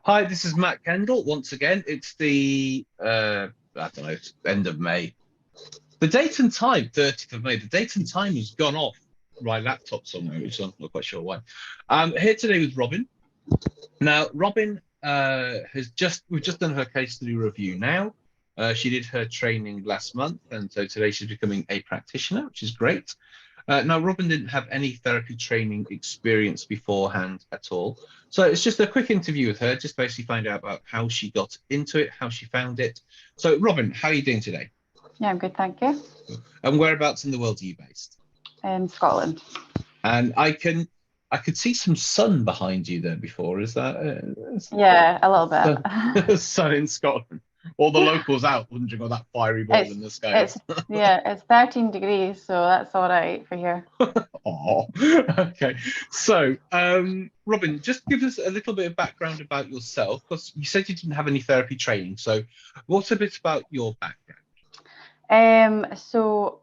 Hi, this is Matt Kendall. Once again, it's the I don't know, it's end of May. The date and time, 30th of May. The date and time has gone off my laptop somewhere, which I'm not quite sure why. I'm here today with Robyn. Now, Robyn we've just done her case study review now. She did her training last month, and so today she's becoming a practitioner, which is great. Now, Robyn didn't have any therapy training experience beforehand at all. So it's just a quick interview with her, just basically find out about how she got into it, how she found it. So, Robyn, how are you doing today? Yeah, I'm good, thank you. And whereabouts in the world are you based? In Scotland. And I could see some sun behind you there before. Is that? Yeah, a little bit. Sun in Scotland. All the locals out wondering what that fiery ball in the sky is. It's 13 degrees, so that's all right for here. Oh, okay. So, Robyn, just give us a little bit of background about yourself, because you said you didn't have any therapy training. So, what's a bit about your background? So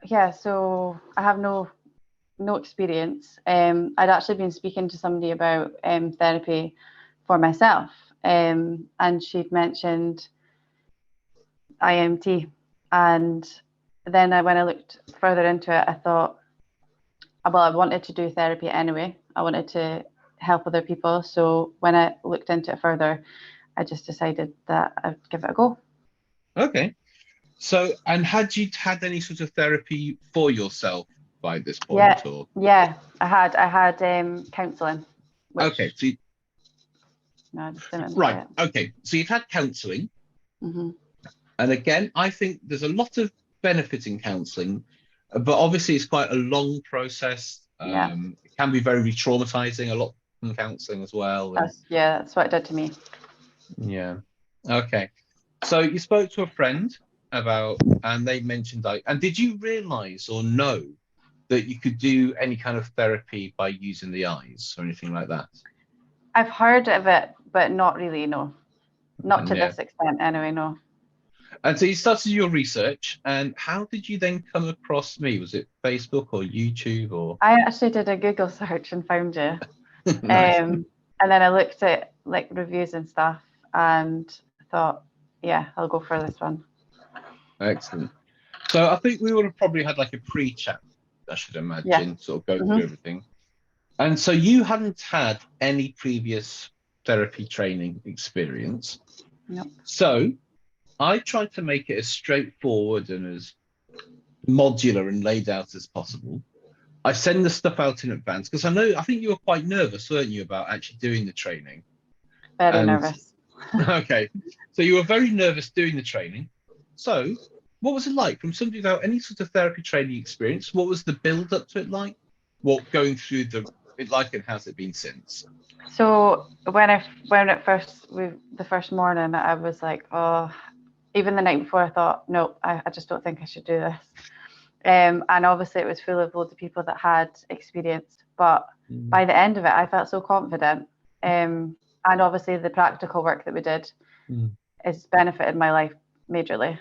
I have no experience. I'd actually been speaking to somebody about therapy for myself, and she'd mentioned IEMT, and then when I looked further into it, I thought, well, I wanted to do therapy anyway. I wanted to help other people. So when I looked into it further, I just decided that I'd give it a go. Okay. So, and had you had any sort of therapy for yourself by this point? Yeah, I had counselling. Okay. So right. Okay. So you've had counselling. Mm-hmm. And again, I think there's a lot of benefit in counselling, but obviously it's quite a long process. It can be very re-traumatizing, a lot from counselling as well. That's what it did to me. Yeah. Okay. So you spoke to a friend about, and they mentioned, and did you realise or know that you could do any kind of therapy by using the eyes or anything like that? I've heard of it, but not really, no. Not to this extent anyway, no. And so you started your research, and how did you then come across me? Was it Facebook or YouTube or? I actually did a Google search and found you. Nice. And then I looked at like reviews and stuff and thought, yeah, I'll go for this one. Excellent. So I think we would have probably had like a pre-chat, I should imagine, sort of go through everything. And so you hadn't had any previous therapy training experience. Nope. So I tried to make it as straightforward and as modular and laid out as possible. I send the stuff out in advance because I think you were quite nervous, weren't you, about actually doing the training? Very nervous. Okay. So you were very nervous doing the training. So what was it like from somebody without any sort of therapy training experience? What was the build up to it like? What going through it like, and how's it been since? So the first morning, I was like, oh, even the night before, I thought, no, I just don't think I should do this. And obviously it was full of loads of people that had experience, but by the end of it, I felt so confident. And obviously the practical work that we did has benefited my life majorly.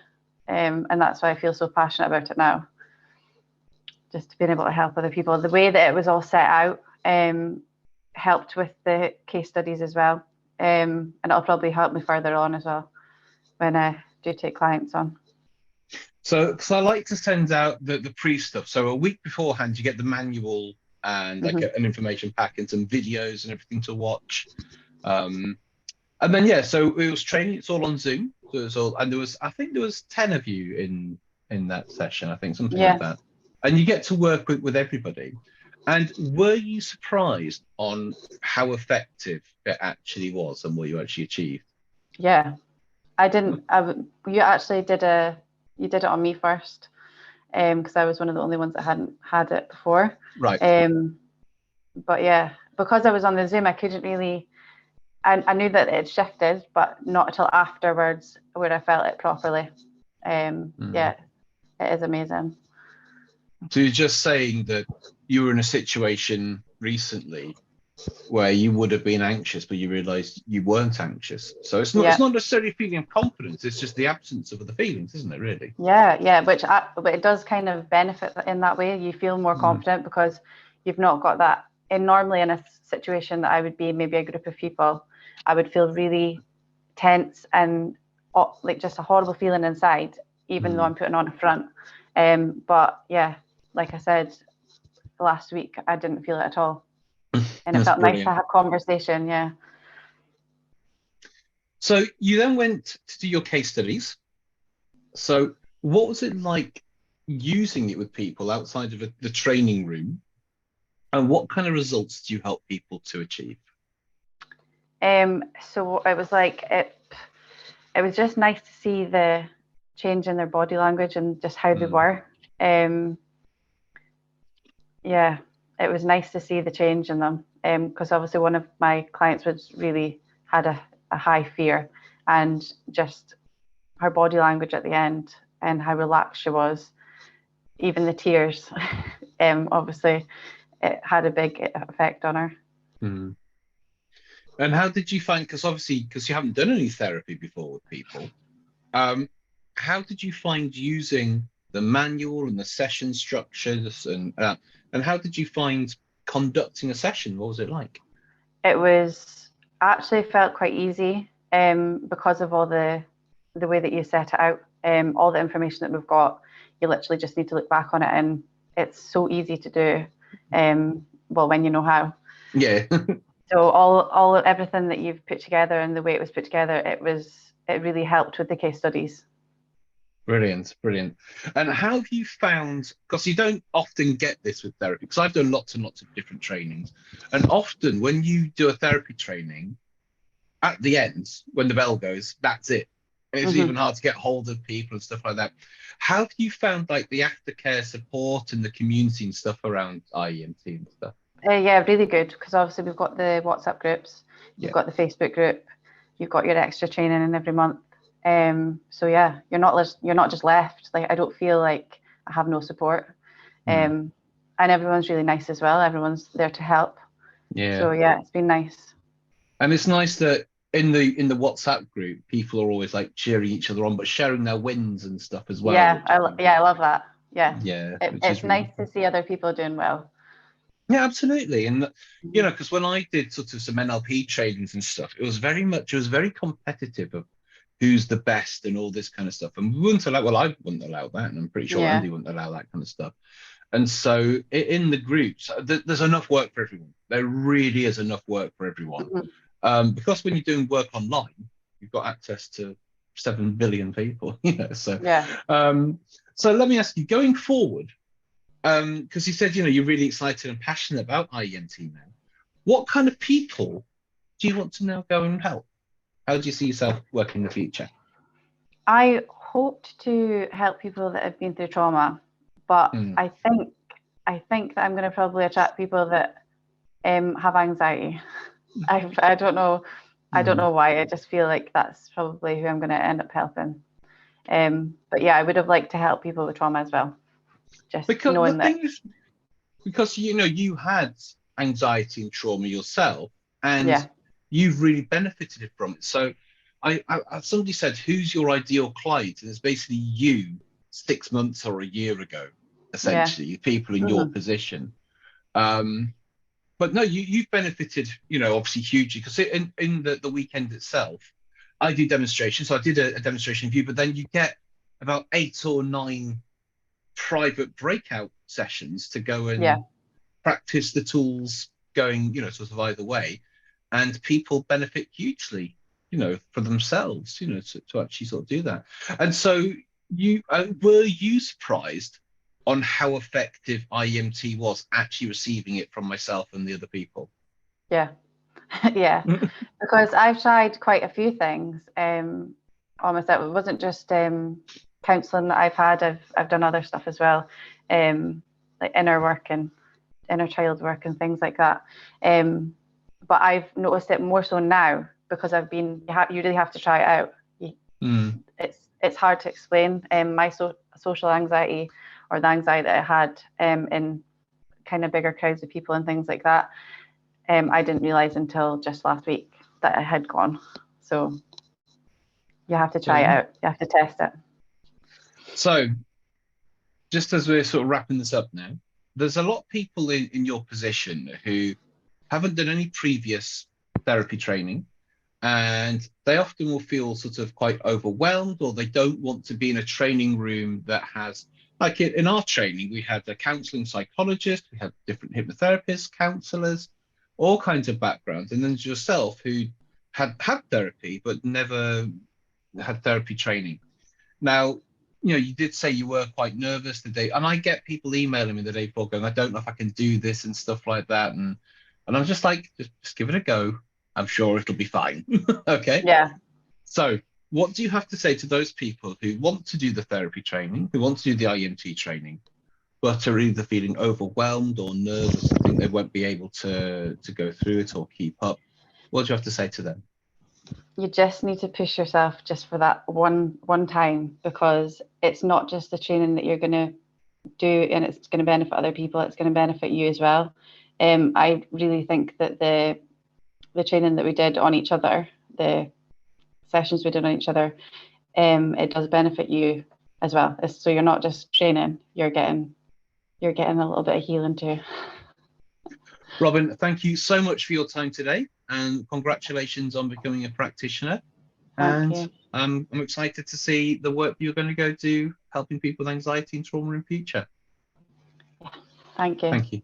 And that's why I feel so passionate about it now. Just being able to help other people. The way that it was all set out helped with the case studies as well. And it'll probably help me further on as well when I do take clients on. So, because I like to send out the pre-stuff. So a week beforehand, you get the manual and like an information pack and some videos and everything to watch. And then, so it was training. It's all on Zoom. So it was all, and I think there was 10 of you in that session, I think, something like that. And you get to work with everybody. And were you surprised on how effective it actually was and what you actually achieved? Yeah, I didn't. You actually did it on me first, because I was one of the only ones that hadn't had it before. Right. But yeah, because I was on the Zoom, I couldn't really. I knew that it shifted, but not until afterwards where I felt it properly. Yeah, it is amazing. So you're just saying that you were in a situation recently where you would have been anxious, but you realised you weren't anxious. So it's not necessarily a feeling of confidence. It's just the absence of the feelings, isn't it? Really? Yeah. But it does kind of benefit in that way. You feel more confident because you've not got that normally in a situation that I would be maybe a group of people, I would feel really tense and like just a horrible feeling inside, even though I'm putting on a front. But yeah, like I said, last week I didn't feel it at all, and it felt nice to have conversation. Yeah. So you then went to do your case studies. So what was it like using it with people outside of the training room, and what kind of results do you help people to achieve? So it was like it was just nice to see the change in their body language and just how they were. Yeah, it was nice to see the change in them, because obviously one of my clients was really had a high fear, and just her body language at the end and how relaxed she was, even the tears, obviously it had a big effect on her. And how did you find, because you haven't done any therapy before with people, how did you find using the manual and the session structures, and how did you find conducting a session? What was it like? It was actually felt quite easy, because of all the way that you set it out, all the information that we've got. You literally just need to look back on it, and it's so easy to do. Well, when you know how. Yeah. So everything that you've put together and the way it was put together, it really helped with the case studies. Brilliant. And how have you found, because you don't often get this with therapy, because I've done lots and lots of different trainings, and often when you do a therapy training, at the end, when the bell goes, that's it. It's even hard to get hold of people and stuff like that. How have you found like the aftercare support and the community and stuff around IEMT and stuff? Yeah, really good, because obviously we've got the WhatsApp groups, you've got the Facebook group, you've got your extra training in every month. So yeah, you're not just left. Like, I don't feel like I have no support. And everyone's really nice as well. Everyone's there to help. Yeah. So yeah, it's been nice. And it's nice that in the WhatsApp group, people are always like cheering each other on, but sharing their wins and stuff as well. Yeah, I love that. Yeah. Yeah. It's nice to see other people doing well. Yeah, absolutely. And you know, because when I did sort of some NLP trainings and stuff, it was very competitive of who's the best and all this kind of stuff. And we wouldn't allow, well, I wouldn't allow that, and I'm pretty sure Andy wouldn't allow that kind of stuff. And so in the groups, there's enough work for everyone. There really is enough work for everyone. Because when you're doing work online, you've got access to 7 billion people, you know. So so let me ask you, going forward, because you said, you know, you're really excited and passionate about IEMT now. What kind of people do you want to now go and help? How do you see yourself working in the future? I hoped to help people that have been through trauma, but I think that I'm going to probably attract people that have anxiety. I don't know. I don't know why. I just feel like that's probably who I'm going to end up helping. But yeah, I would have liked to help people with trauma as well. Just because knowing that. Because you know, you had anxiety and trauma yourself, and you've really benefited from it. So somebody said, who's your ideal client? And it's basically you 6 months or a year ago, essentially, people in your position. But no, you've benefited, you know, obviously hugely, because in the weekend itself, I do demonstrations. So I did a demonstration of you, but then you get about 8 or 9 private breakout sessions to go and practice the tools going, you know, sort of either way. And people benefit hugely, you know, for themselves, you know, to actually sort of do that. And so were you surprised on how effective IEMT was actually receiving it from myself and the other people? Yeah. Yeah. Because I've tried quite a few things on myself. It wasn't just counselling that I've had. I've done other stuff as well, like inner work and inner child work and things like that. But I've noticed it more so now, because you really have to try it out. It's hard to explain. My social anxiety, or the anxiety that I had in kind of bigger crowds of people and things like that, I didn't realise until just last week that it had gone. So you have to try it out. You have to test it. So just as we're sort of wrapping this up now, there's a lot of people in your position who haven't done any previous therapy training, and they often will feel sort of quite overwhelmed, or they don't want to be in a training room that has, like in our training, we had a counseling psychologist, we had different hypnotherapists, counselors, all kinds of backgrounds. And then there's yourself who had therapy, but never had therapy training. Now, you did say you were quite nervous the day, and I get people emailing me the day before going, I don't know if I can do this and stuff like that. And I'm just like, just give it a go. I'm sure it'll be fine. Okay. Yeah. So what do you have to say to those people who want to do the therapy training, who want to do the IEMT training, but are either feeling overwhelmed or nervous and think they won't be able to go through it or keep up? What do you have to say to them? You just need to push yourself just for that one time, because it's not just the training that you're going to do and it's going to benefit other people, it's going to benefit you as well. I really think that the training that we did on each other, the sessions we did on each other, it does benefit you as well. So you're not just training, you're getting a little bit of healing too. Robyn, thank you so much for your time today, and congratulations on becoming a practitioner. Thank And you. I'm excited to see the work you're going to go do helping people with anxiety and trauma in future. Thank you. Thank you.